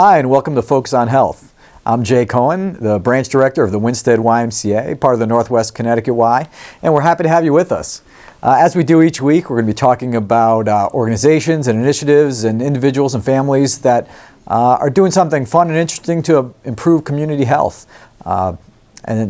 Hi, and welcome to Focus on Health. I'm Jay Cohen, the branch director of the Winsted YMCA, part of the Northwest Connecticut Y, and we're happy to have you with us. As we do each week, we're going to be talking about organizations and initiatives and individuals and families that are doing something fun and interesting to improve community health. And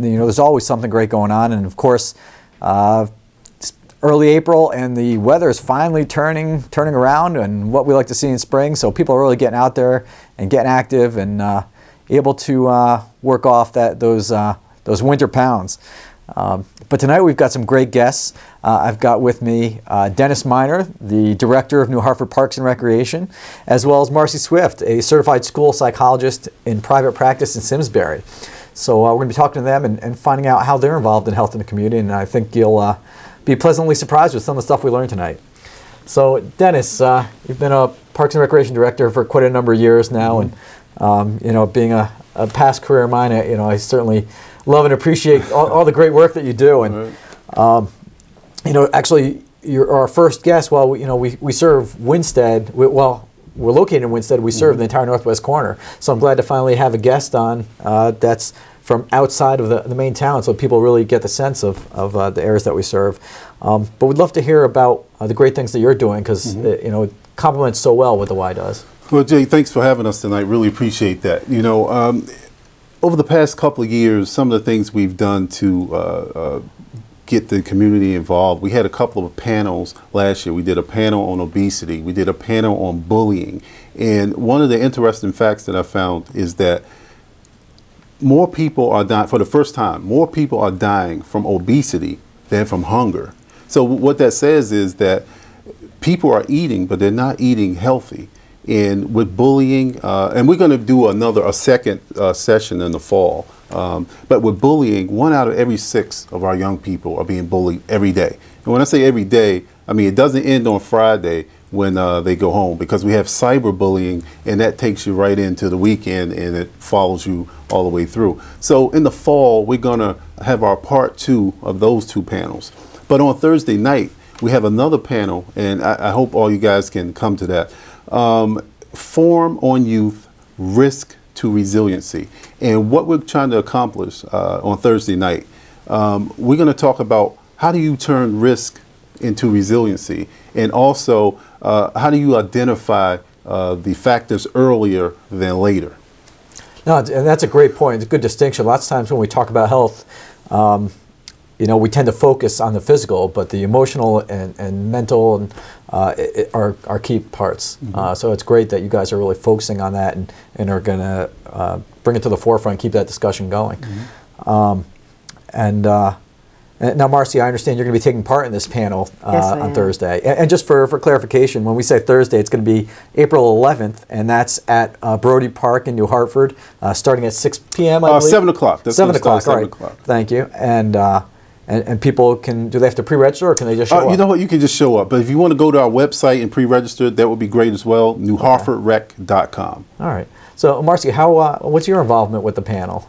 there's always something great going on, and of course, it's early April, and the weather is finally turning around, and what we like to see in spring. So people are really getting out there and getting active and able to work off those winter pounds. But tonight we've got some great guests. I've got with me Dennis Miner, the director of New Hartford Parks and Recreation, as well as Marcy Swift, a certified school psychologist in private practice in Simsbury. So we're going to be talking to them and finding out how they're involved in health in the community, and I think you'll be pleasantly surprised with some of the stuff we learned tonight. So Dennis, you've been a Parks and Recreation director for quite a number of years now, and being a past career of mine, I certainly love and appreciate all the great work that you do. And actually, you're our first guest. Well, we serve Winsted. We're located in Winsted. We serve the entire northwest corner. So I'm glad to finally have a guest on that's from outside of the main town, so people really get the sense of the areas that we serve. But we'd love to hear about the great things that you're doing, because it complements so well what the Y does. Well, Jay, thanks for having us tonight. Really appreciate that. Over the past couple of years, some of the things we've done to get the community involved. We had a couple of panels last year. We did a panel on obesity. We did a panel on bullying. And one of the interesting facts that I found is that more people are dying, for the first time, more people are dying from obesity than from hunger. So what that says is that people are eating, but they're not eating healthy. And with bullying, and we're going to do a second session in the fall, but with bullying, 1 out of every 6 of our young people are being bullied every day. And when I say every day, I mean it doesn't end on Friday when they go home, because we have cyberbullying, and that takes you right into the weekend, and it follows you all the way through. So in the fall, we're going to have our part 2 of those 2 panels. But on Thursday night, we have another panel, and I hope all you guys can come to that. Form on Youth, Risk to Resiliency. And what we're trying to accomplish on Thursday night, we're going to talk about how do you turn risk into resiliency, and also how do you identify the factors earlier than later. No, and that's a great point. It's a good distinction. Lots of times when we talk about health, we tend to focus on the physical, but the emotional and mental are key parts. So it's great that you guys are really focusing on that and are going to bring it to the forefront, keep that discussion going. And now, Marcy, I understand you're going to be taking part in this panel on Thursday. And just for clarification, when we say Thursday, it's going to be April 11th, and that's at Brody Park in New Hartford, starting at 6 p.m., I believe? 7 o'clock. That's 7 o'clock, all right. 7 o'clock. do people do they have to pre-register, or can they just show up? You know what, you can just show up. But if you want to go to our website and pre-register, that would be great as well, newhartfordrec.com. All right. So, Marcy, what's your involvement with the panel?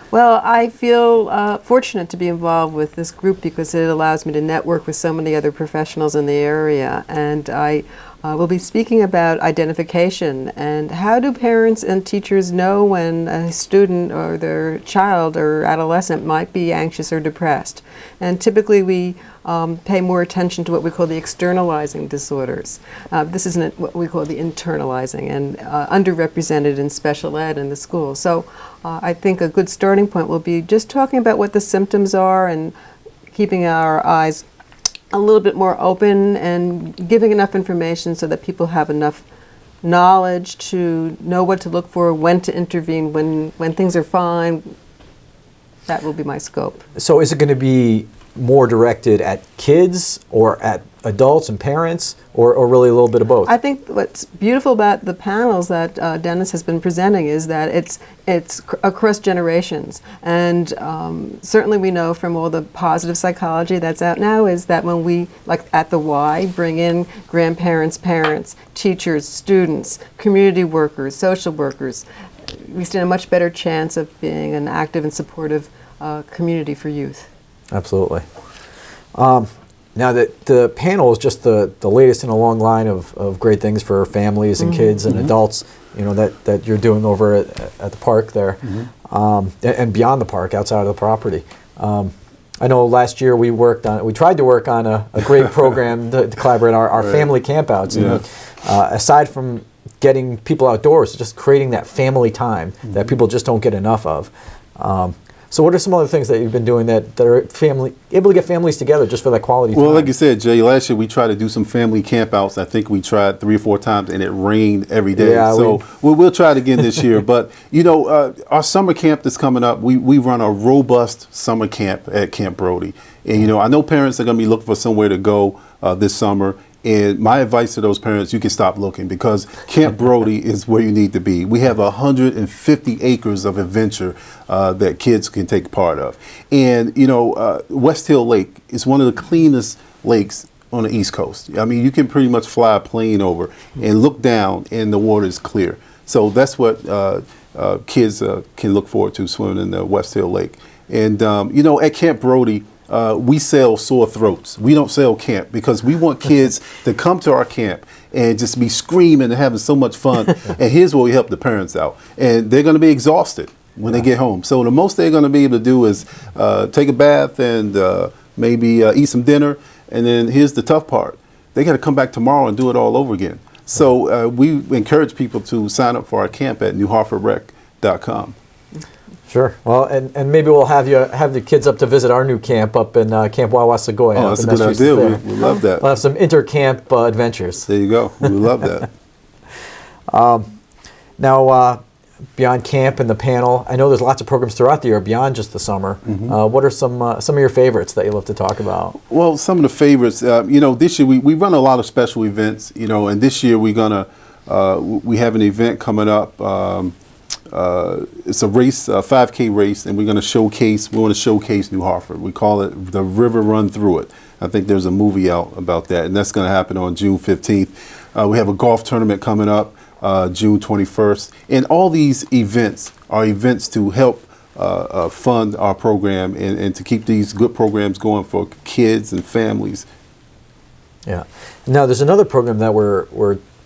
Well, I feel fortunate to be involved with this group because it allows me to network with so many other professionals in the area. And I will be speaking about identification and how do parents and teachers know when a student or their child or adolescent might be anxious or depressed. And typically we pay more attention to what we call the externalizing disorders. This is what we call the internalizing, and underrepresented in special ed in the school. So I think a good starting point will be just talking about what the symptoms are and keeping our eyes a little bit more open and giving enough information so that people have enough knowledge to know what to look for, when to intervene, when things are fine. That will be my scope. So is it going to be more directed at kids or at adults and parents, or really a little bit of both? I think what's beautiful about the panels that Dennis has been presenting is that it's across generations. And certainly we know from all the positive psychology that's out now is that when we, like at the Y, bring in grandparents, parents, teachers, students, community workers, social workers, we stand a much better chance of being an active and supportive community for youth. Absolutely. Now, the panel is just the latest in a long line of great things for families and kids and adults that you're doing over at the park there, and beyond the park, outside of the property. I know last year we tried to work on a great program to collaborate our Right. family campouts. Yeah. Aside from getting people outdoors, just creating that family time that people just don't get enough of. So what are some other things that you've been doing that are able to get families together just for that quality time? Well, like you said, Jay, last year we tried to do some family campouts. I think we tried 3 or 4 times, and it rained every day. Yeah, so we'll try it again this year. But, our summer camp that's coming up, we run a robust summer camp at Camp Brody. And, I know parents are going to be looking for somewhere to go this summer. And my advice to those parents, you can stop looking, because Camp Brody is where you need to be. We have 150 acres of adventure that kids can take part of. And, West Hill Lake is one of the cleanest lakes on the East Coast. I mean, you can pretty much fly a plane over and look down and the water is clear. So that's what kids can look forward to, swimming in the West Hill Lake. And, at Camp Brody, we sell sore throats. We don't sell camp, because we want kids to come to our camp and just be screaming and having so much fun. And here's where we help the parents out. And they're going to be exhausted when they get home. So the most they're going to be able to do is take a bath and maybe eat some dinner. And then here's the tough part. They got to come back tomorrow and do it all over again. So we encourage people to sign up for our camp at newhartfordrec.com. Sure. Well, and maybe we'll have the kids up to visit our new camp up in Camp Wawasagoya. Oh, that's a good idea. We love that. We'll have some inter-camp adventures. There you go. We love that. Now, beyond camp and the panel, I know there's lots of programs throughout the year beyond just the summer. What are some of your favorites that you love to talk about? Well, some of the favorites, this year we run a lot of special events, and this year we have an event coming up. It's a race, a 5K race, and we want to showcase New Hartford. We call it the River Run Through It. I think there's a movie out about that, and that's going to happen on June 15th. We have a golf tournament coming up June 21st. And all these events are events to help fund our program and to keep these good programs going for kids and families. Yeah. Now, there's another program that we're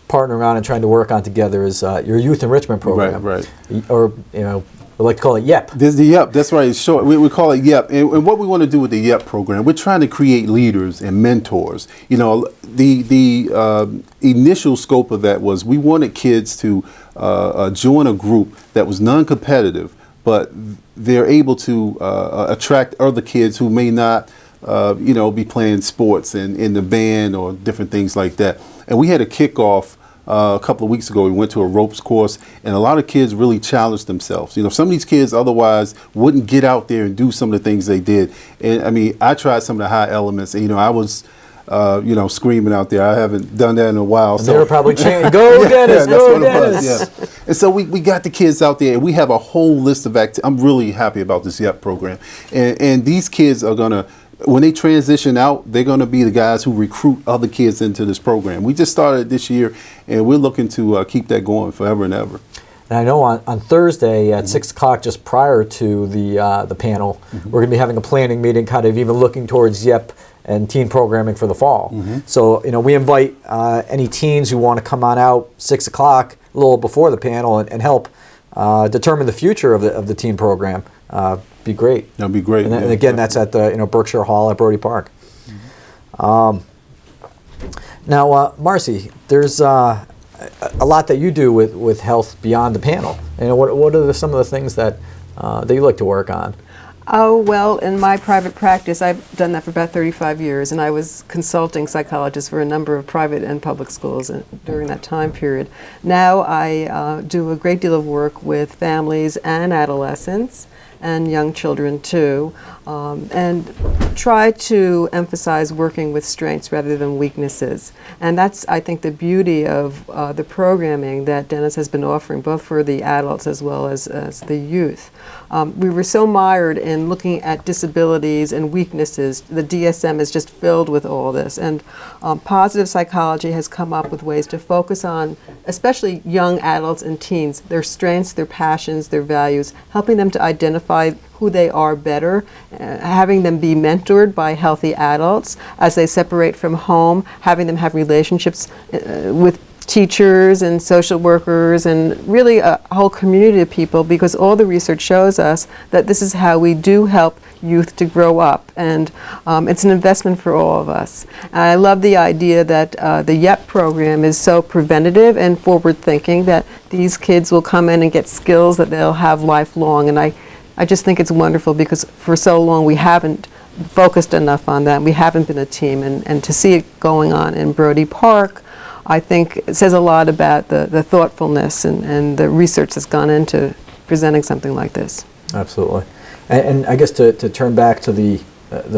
partnering on and trying to work on together is your youth enrichment program. Right. Or, we like to call it YEP. There's the YEP, that's right, it's short. We call it YEP. And what we want to do with the YEP program, we're trying to create leaders and mentors. The initial scope of that was we wanted kids to join a group that was non-competitive, but they're able to attract other kids who may not be playing sports and in the band or different things like that. And we had a kickoff a couple of weeks ago. We went to a ropes course, and a lot of kids really challenged themselves. Some of these kids otherwise wouldn't get out there and do some of the things they did. And I mean, I tried some of the high elements, and I was screaming out there. I haven't done that in a while. And so they were probably chanting, "Go Dennis, go Dennis!" Yeah. And so we got the kids out there, and we have a whole list of activities. I'm really happy about this YEP program, and these kids are gonna. When they transition out, they're going to be the guys who recruit other kids into this program. We just started this year, and we're looking to keep that going forever and ever. And I know on Thursday at 6 o'clock, just prior to the panel, we're going to be having a planning meeting, kind of even looking towards YEP and teen programming for the fall. So, we invite any teens who want to come on out 6 o'clock, a little before the panel, and help determine the future of the teen program. Be great. That'd be great. And again, that's at the Berkshire Hall at Brody Park. Now, Marcy, there's a lot that you do with health beyond the panel. What are some of the things that you like to work on? Oh, well, in my private practice, I've done that for about 35 years, and I was consulting psychologists for a number of private and public schools during that time period. Now I do a great deal of work with families and adolescents, and young children too, and try to emphasize working with strengths rather than weaknesses. And that's, I think, the beauty of the programming that Dennis has been offering, both for the adults as well as the youth. We were so mired in looking at disabilities and weaknesses. The DSM is just filled with all this. And positive psychology has come up with ways to focus on, especially young adults and teens, their strengths, their passions, their values, helping them to identify who they are better, having them be mentored by healthy adults as they separate from home, having them have relationships with teachers and social workers and really a whole community of people, because all the research shows us that this is how we do help youth to grow up, and it's an investment for all of us. And I love the idea that the YEP program is so preventative and forward-thinking, that these kids will come in and get skills that they'll have lifelong, and I just think it's wonderful, because for so long we haven't focused enough on that. We haven't been a team, and to see it going on in Brody Park, I think it says a lot about the thoughtfulness and the research that's gone into presenting something like this. Absolutely. And I guess to turn back to the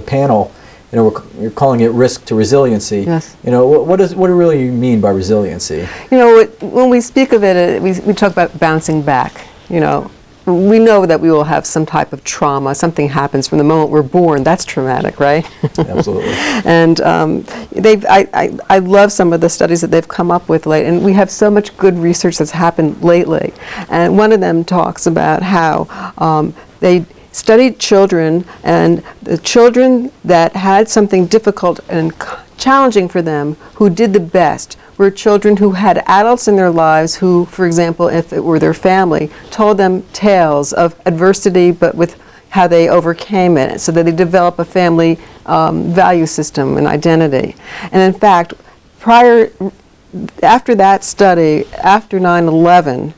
panel, you know, you're calling it risk to resiliency. Yes. You know, what do you really mean by resiliency? You know, when we speak of it, we talk about bouncing back. You know, we know that we will have some type of trauma. Something happens from the moment we're born. That's traumatic, right? Absolutely. And I love some of the studies that they've come up with lately, and we have so much good research that's happened lately. And one of them talks about how they studied children, and the children that had something difficult and challenging for them, who did the best, were children who had adults in their lives who, for example, if it were their family, told them tales of adversity, but with how they overcame it, so that they develop a family value system and identity. And in fact, after that study, after 9/11,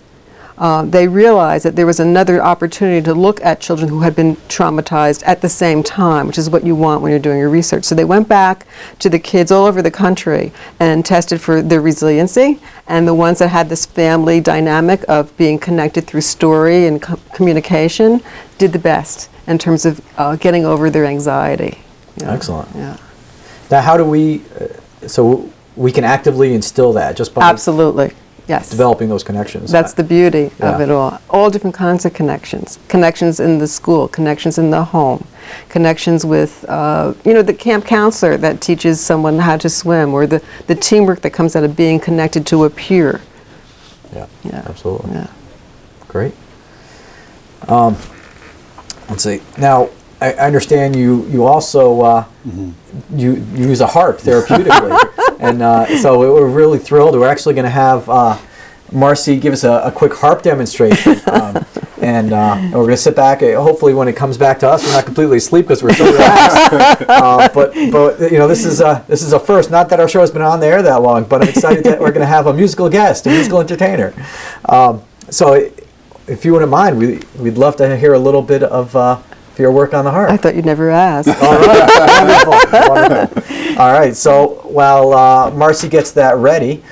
they realized that there was another opportunity to look at children who had been traumatized at the same time, which is what you want when you're doing your research. So they went back to the kids all over the country and tested for their resiliency, and the ones that had this family dynamic of being connected through story and communication did the best in terms of getting over their anxiety. You know? Excellent. Yeah. Now, how do we, so we can actively instill that just by Absolutely. Yes. developing those connections? That's the beauty of Yeah. it all. All different kinds of connections. Connections in the school, connections in the home, connections with, the camp counselor that teaches someone how to swim, or the teamwork that comes out of being connected to a peer. Yeah, Yeah. absolutely. Yeah. Great. Let's see. Now, I understand you also you use a harp therapeutically, and so we're really thrilled. We're actually going to have Marcy give us a quick harp demonstration, and we're going to sit back. Hopefully, when it comes back to us, we're not completely asleep because we're so relaxed. But you know, this is a first. Not that our show has been on the air that long, but I'm excited that we're going to have a musical guest, a musical entertainer. So, if you wouldn't mind, we'd love to hear a little bit of your work on the harp. I thought you'd never ask. All right, wonderful. All right, so while Marcy gets that ready,